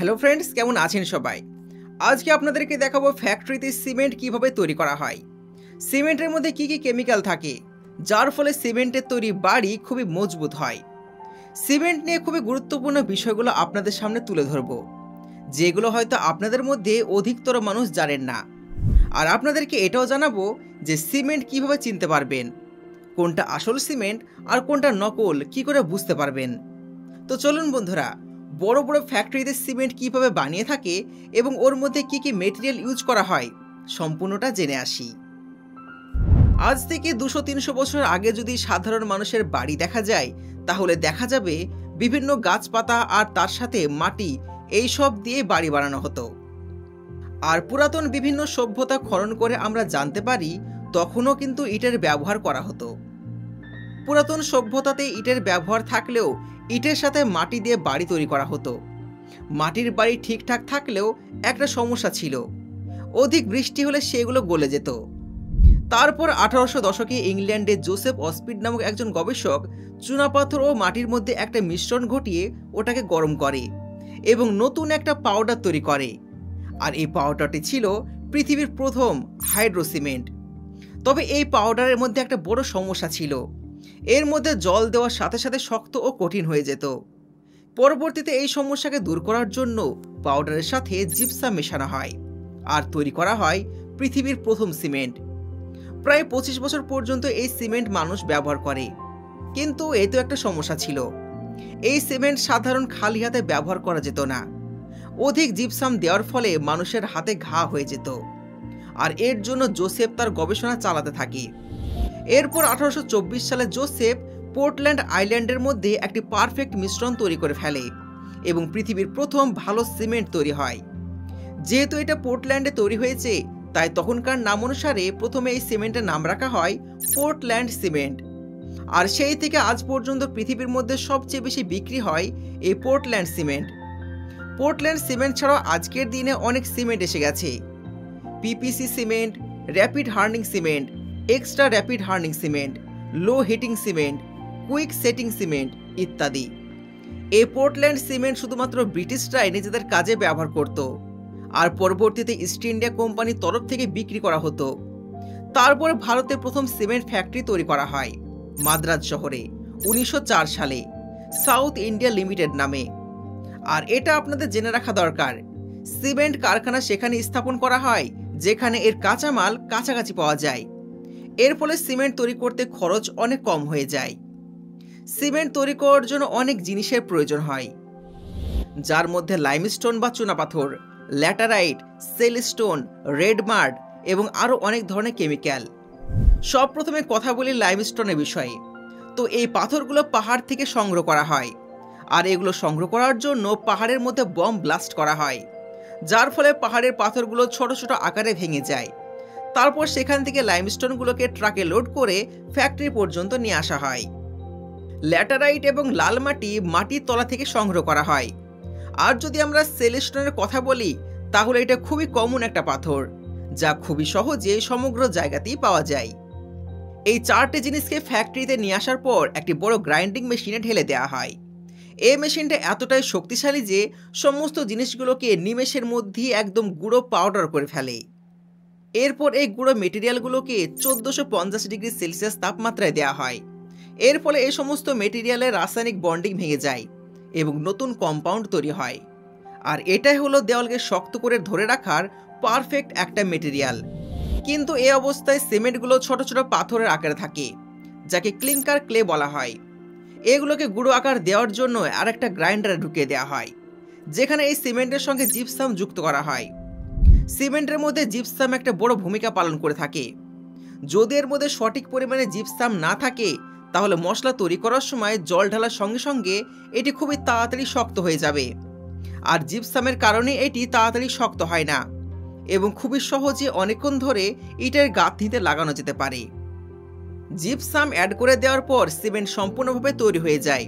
Hello friends, কেমন আছেন সবাই? আজকে আপনাদেরকে দেখাবো ফ্যাক্টরিতে সিমেন্ট কিভাবে তৈরি করা হয়। সিমেন্টের মধ্যে কি কি কেমিক্যাল থাকে যার ফলে সিমেন্টের তৈরি বাড়ি খুবই মজবুত হয়। সিমেন্ট নিয়ে খুবই গুরুত্বপূর্ণ বিষয়গুলো আপনাদের সামনে তুলে ধরবো, যেগুলো হয়তো আপনাদের মধ্যে অধিকতর মানুষ জানেন না। আর আপনাদেরকে এটাও জানাবো যে সিমেন্ট কিভাবে চিনতে পারবেন, কোনটা আসল সিমেন্ট আর কোনটা নকল কি করে বুঝতে পারবেন। তো চলুন বন্ধুরা, বড় বড় ফ্যাক্টরিতে সিমেন্ট কিভাবে বানিয়ে থাকে এবং ওর মধ্যে কি কি মেটেরিয়াল ইউজ করা হয় সম্পূর্ণটা জেনে আসি। আজ থেকে 200-300 বছর আগে যদি সাধারণ মানুষের বাড়ি দেখা যায়, তাহলে দেখা যাবে বিভিন্ন গাছপাতা আর তার সাথে মাটি এই সব দিয়ে বাড়ি বানানো হতো। আর পুরাতন বিভিন্ন সভ্যতা খনন করে আমরা জানতে পারি তখনও কিন্তু ইটের ব্যবহার করা হতো। পুরাতন সভ্যতাতে ইটের ব্যবহার থাকলেও ইটের সাথে মাটি দিয়ে বাড়ি তৈরি করা হতো। মাটির বাড়ি ঠিকঠাক থাকলেও একটা সমস্যা ছিল, অধিক বৃষ্টি হলে সেগুলো গলে যেত। তারপর 1800 দশকে ইংল্যান্ডে জোসেফ অসপিড নামক একজন গবেষক চুনাপাথর ও মাটির মধ্যে একটা মিশ্রণ ঘটিয়ে ওটাকে গরম করে এবং নতুন একটা পাউডার তৈরি করে। আর এই পাউডারটি ছিল পৃথিবীর প্রথম হাইড্রো সিমেন্ট। তবে এই পাউডারের মধ্যে একটা বড় সমস্যা ছিল, এর মধ্যে জল দেওয়ার সাথে সাথে শক্ত ও কঠিন হয়ে যেত। পরবর্তীতে এই সমস্যাকে দূর করার জন্য পাউডারের সাথে জিপসাম মেশানো হয় আর তৈরি করা হয় পৃথিবীর প্রথম সিমেন্ট। প্রায় 25 বছর পর্যন্ত এই সিমেন্ট মানুষ ব্যবহার করে, কিন্তু এই তো একটা সমস্যা ছিল, এই সিমেন্ট সাধারণ খালি হাতে ব্যবহার করা যেত না। অধিক জিপসাম দেওয়ার ফলে মানুষের হাতে ঘা হয়ে যেত। আর এর জন্য জোসেফ তার গবেষণা চালাতে থাকে। এরপর 1824 সালে জোসেফ পোর্টল্যান্ড আইল্যান্ডের মধ্যে একটি পারফেক্ট মিশ্রণ তৈরি করে ফেলে এবং পৃথিবীর প্রথম ভালো সিমেন্ট তৈরি হয়। যেহেতু এটা পোর্টল্যান্ডে তৈরি হয়েছে, তাই তখনকার নাম অনুসারে প্রথমে এই সিমেন্টের নাম রাখা হয় পোর্টল্যান্ড সিমেন্ট। আর সেই থেকে আজ পর্যন্ত পৃথিবীর মধ্যে সবচেয়ে বেশি বিক্রি হয় এই পোর্টল্যান্ড সিমেন্ট। পোর্টল্যান্ড সিমেন্ট ছাড়াও আজকের দিনে অনেক সিমেন্ট এসে গেছে, PPC cement, rapid hardening cement, extra rapid hardening cement, low heating cement, quick setting cement ইত্যাদি। এই পোর্টল্যান্ড সিমেন্ট শুধুমাত্র ব্রিটিশরাই নিজেদের কাজে ব্যবহার করত আর পরবর্তীতে ইস্ট ইন্ডিয়া কোম্পানির তরফ থেকে বিক্রি করা হতো। তারপরে ভারতের প্রথম সিমেন্ট ফ্যাক্টরি তৈরি করা হয় মাদ্রাজ শহরে 1904 সালে সাউথ ইন্ডিয়া লিমিটেড নামে। আর এটা আপনাদের জেনে রাখা দরকার, সিমেন্ট কারখানা সেখানে স্থাপন করা হয় যেখানে এর কাঁচামাল কাছাকাছি পাওয়া যায়। এর ফলে সিমেন্ট তৈরি করতে খরচ অনেক কম হয়ে যায়। সিমেন্ট তৈরি করার জন্য অনেক জিনিসের প্রয়োজন হয়, যার মধ্যে লাইমস্টোন বা চুনাপাথর, ল্যাটারাইট, সেলস্টোন, রেড মার্ড এবং আরও অনেক ধরনের কেমিক্যাল। সব প্রথমে কথা বলি লাইমস্টোনের বিষয়ে। তো এই পাথরগুলো পাহাড় থেকে সংগ্রহ করা হয়, আর এগুলো সংগ্রহ করার জন্য পাহাড়ের মধ্যে বম ব্লাস্ট করা হয়, যার ফলে পাহাড়ের পাথরগুলো ছোট ছোট আকারে ভেঙে যায়। তারপর সেখান থেকে লাইমস্টোনগুলোকে ট্রাকে লোড করে ফ্যাক্টরি পর্যন্ত নিয়ে আসা হয়। ল্যাটারাইট এবং লাল মাটি মাটির তলা থেকে সংগ্রহ করা হয়। আর যদি আমরা সেলস্টোনের কথা বলি, তাহলে এটা খুবই কমন একটা পাথর, যা খুবই সহজে সমগ্র জায়গাতেই পাওয়া যায়। এই চারটে জিনিসকে ফ্যাক্টরিতে নিয়ে আসার পর একটি বড় গ্রাইন্ডিং মেশিনে ঢেলে দেওয়া হয়। এই মেশিনটা এতটাই শক্তিশালী যে সমস্ত জিনিসগুলোকে নিমেষের মধ্যেই একদম গুঁড়ো পাউডার করে ফেলে। এরপর এই গুঁড়ো মেটেরিয়ালগুলোকে 1450 ডিগ্রি সেলসিয়াস তাপমাত্রায় দেওয়া হয়। এর ফলে এই সমস্ত মেটেরিয়ালের রাসায়নিক বন্ডিং ভেঙে যায় এবং নতুন কম্পাউন্ড তৈরি হয়। আর এটাই হলো দেওয়ালকে শক্ত করে ধরে রাখার পারফেক্ট একটা মেটেরিয়াল। কিন্তু এই অবস্থায় সিমেন্টগুলো ছোট ছোট পাথরের আকারে থাকে, যাকে ক্লিংকার ক্লে বলা হয়। এগুলোকে গুঁড়ো আকার দেওয়ার জন্য আরেকটা গ্রাইন্ডারে ঢুকিয়ে দেওয়া হয়, যেখানে এই সিমেন্টের সঙ্গে জিপসাম যুক্ত করা হয়। সিমেন্টের মধ্যে জিপসাম একটা বড় ভূমিকা পালন করে থাকে। যদি এর মধ্যে সঠিক পরিমাণে জিপসাম না থাকে, তাহলে মশলা তৈরি করার সময় জল ঢালার সঙ্গে সঙ্গে এটি খুবই তাড়াতাড়ি শক্ত হয়ে যাবে। আর জিপসামের কারণে এটি তাড়াতাড়ি শক্ত হয় না এবং খুবই সহজে অনেকক্ষণ ধরে ইটের গাঁথনিতে লাগানো যেতে পারে। জিপসাম অ্যাড করে দেওয়ার পর সিমেন্ট সম্পূর্ণভাবে তৈরি হয়ে যায়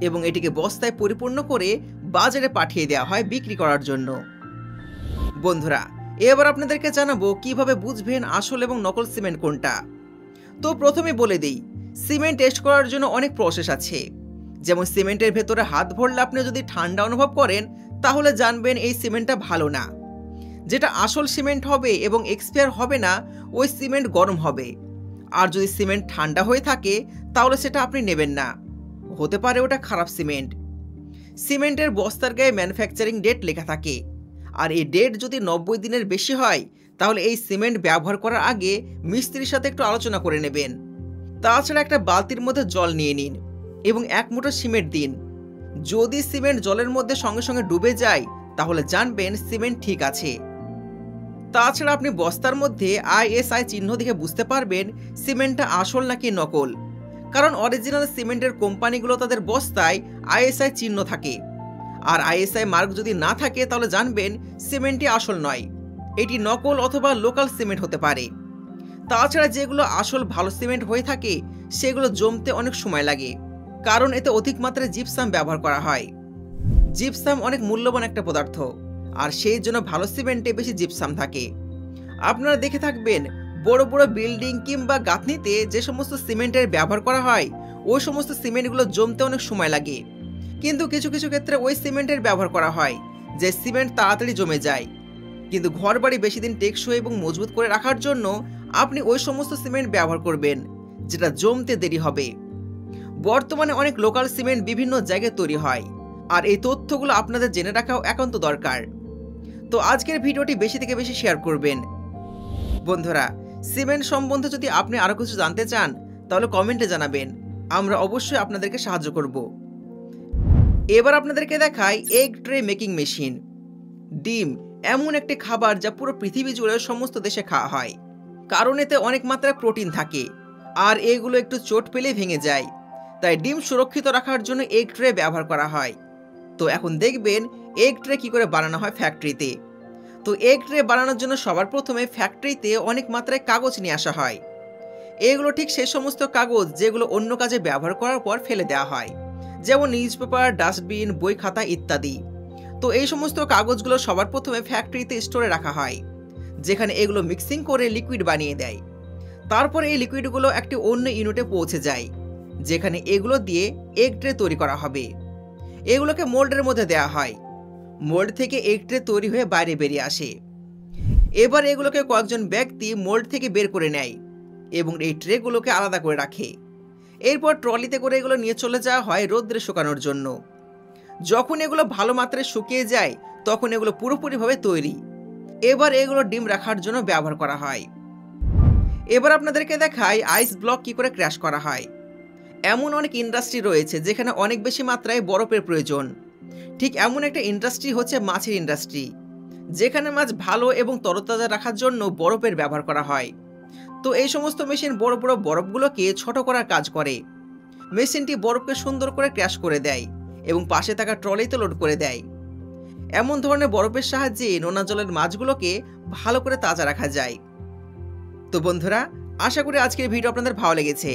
এবং এটিকে বস্তায় পরিপূর্ণ করে বাজারে পাঠিয়ে দেওয়া হয় বিক্রি করার জন্য। বন্ধুরা, এবার আপনাদেরকে জানাবো কিভাবে বুঝবেন আসল এবং নকল সিমেন্ট কোনটা। তো প্রথমে বলে দিই, সিমেন্ট টেস্ট করার জন্য অনেক প্রসেস আছে। যেমন সিমেন্টের ভেতরে হাত ভরলে আপনি যদি ঠান্ডা অনুভব করেন, তাহলে জানবেন এই সিমেন্টটা ভালো না। যেটা আসল সিমেন্ট হবে এবং এক্সপায়ার হবে না, ওই সিমেন্ট গরম হবে। আর যদি সিমেন্ট ঠান্ডা হয়ে থাকে তাহলে সেটা আপনি নেবেন না, হতে পারে ওটা খারাপ সিমেন্ট। সিমেন্টের বস্তার গায়ে ম্যানুফ্যাকচারিং ডেট লেখা থাকে, আর এই ডেট যদি 90 দিনের বেশি হয় তাহলে এই সিমেন্ট ব্যবহার করার আগে মিস্ত্রির সাথে একটু আলোচনা করে নেবেন। তাছাড়া একটা বালতির মধ্যে জল নিয়ে নিন এবং 1 মুঠো সিমেন্ট দিন। যদি সিমেন্ট জলের মধ্যে সঙ্গে সঙ্গে ডুবে যায় তাহলে জানবেন সিমেন্ট ঠিক আছে। তাছাড়া আপনি বস্তার মধ্যে ISI চিহ্ন দেখে বুঝতে পারবেন সিমেন্টটা আসল নাকি নকল, কারণ অরিজিনাল সিমেন্টের কোম্পানিগুলো তাদের বস্তায় ISI চিহ্ন থাকে, আর ISI মার্ক যদি না থাকে তাহলে জানবেন সিমেন্টটি আসল নয়, এটি নকল অথবা লোকাল সিমেন্ট হতে পারে। তাছাড়া যেগুলো আসল ভালো সিমেন্ট হয়ে থাকে সেগুলো জমতে অনেক সময় লাগে, কারণ এতে অধিক মাত্রায় জিপসাম ব্যবহার করা হয়। জিপসাম অনেক মূল্যবান একটা পদার্থ, আর সেই জন্য ভালো সিমেন্টে বেশি জিপসাম থাকে। আপনারা দেখে থাকবেন বড় বড় বিল্ডিং কিংবা গাঁথনিতে যে সমস্ত সিমেন্টের ব্যবহার করা হয় ওই সমস্ত সিমেন্টগুলো জমতে অনেক সময় লাগে, কিন্তু কিছু কিছু ক্ষেত্রে ওই সিমেন্টের ব্যবহার করা হয় যে সিমেন্ট তাড়াতাড়ি জমে যায়। কিন্তু ঘরবাড়ি বেশি দিন টেকসই এবং মজবুত করে রাখার জন্য আপনি ওই সমস্ত সিমেন্ট ব্যবহার করবেন যেটা জমতে দেরি হবে। বর্তমানে অনেক লোকাল সিমেন্ট বিভিন্ন জায়গায় তৈরি হয়, আর এই তথ্যগুলো আপনাদের জেনে রাখাও একান্ত দরকার। তো আজকের ভিডিওটি বেশি থেকে বেশি শেয়ার করবেন। বন্ধুরা, সিমেন্ট সম্বন্ধে যদি আপনি আরও কিছু জানতে চান তাহলে কমেন্টে জানাবেন, আমরা অবশ্যই আপনাদেরকে সাহায্য করব। এবার আপনাদেরকে দেখাই এগ ট্রে মেকিং মেশিন। ডিম এমন একটি খাবার যা পুরো পৃথিবী জুড়ে সমস্ত দেশে খাওয়া হয়, কারণ এতে অনেক মাত্রায় প্রোটিন থাকে, আর এগুলো একটু চোট পেলে ভেঙে যায়। তাই ডিম সুরক্ষিত রাখার জন্য এগ ট্রে ব্যবহার করা হয়। তো এখন দেখবেন এগ ট্রে কী করে বানানো হয় ফ্যাক্টরিতে। তো এগ ট্রে বানানোর জন্য সবার প্রথমে ফ্যাক্টরিতে অনেক মাত্রায় কাগজ নিয়ে আসা হয়। এগুলো ঠিক সেই সমস্ত কাগজ যেগুলো অন্য কাজে ব্যবহার করার পর ফেলে দেওয়া হয়, যেমন নিউজপেপার, ডাস্টবিন, বই খাতা ইত্যাদি। তো এই সমস্ত কাগজগুলো সবার প্রথমে ফ্যাক্টরিতে স্টোরে রাখা হয়, যেখানে এগুলো মিক্সিং করে লিকুইড বানিয়ে দেয়। তারপর এই লিকুইডগুলো একটি অন্য ইউনিটে পৌঁছে যায়, যেখানে এগুলো দিয়ে এগ ট্রে তৈরি করা হবে। এগুলোকে মোল্ডের মধ্যে দেওয়া হয়। মোল্ড থেকে এগ ট্রে তৈরি হয়ে বাইরে বেরিয়ে আসে। এবার এগুলোকে কয়েকজন ব্যক্তি মোল্ড থেকে বের করে নেয় এবং এই ট্রেগুলোকে আলাদা করে রাখে। এরপর ট্রলিতে করে এগুলো নিয়ে চলে যাওয়া হয় রোদ্রে শুকানোর জন্য। যখন এগুলো ভালো মাত্রায় শুকিয়ে যায় তখন এগুলো পুরোপুরিভাবে তৈরি। এবার এগুলো ডিম রাখার জন্য ব্যবহার করা হয়। এবার আপনাদেরকে দেখাই আইস ব্লক কি করে ক্র্যাশ করা হয়। এমন অনেক ইন্ডাস্ট্রি রয়েছে যেখানে অনেক বেশি মাত্রায় বরফের প্রয়োজন। ঠিক এমন একটা ইন্ডাস্ট্রি হচ্ছে মাছের ইন্ডাস্ট্রি, যেখানে মাছ ভালো এবং তরতাজা রাখার জন্য বরফের ব্যবহার করা হয়। তো এই সমস্ত মেশিন বড় বড় বরফগুলোকে ছোট করার কাজ করে। মেশিনটি বরফকে সুন্দর করে ক্র্যাশ করে দেয় এবং পাশে থাকা ট্রলিতে লোড করে দেয়। এমন ধরনের বরফের সাহায্যে নোনা জলের মাছগুলোকে ভালো করে তাজা রাখা যায়। তো বন্ধুরা, আশা করি আজকের ভিডিও আপনাদের ভালো লেগেছে।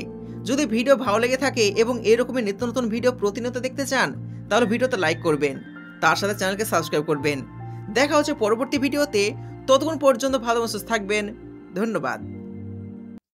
যদি ভিডিও ভালো লেগে থাকে এবং এরকমই নিত্য নতুন ভিডিও প্রতিনিয়ত দেখতে চান তাহলে ভিডিওতে লাইক করবেন, তার সাথে চ্যানেলকে সাবস্ক্রাইব করবেন। দেখা হচ্ছে পরবর্তী ভিডিওতে। ততক্ষণ পর্যন্ত ভালো সুস্থ থাকবেন। ধন্যবাদ।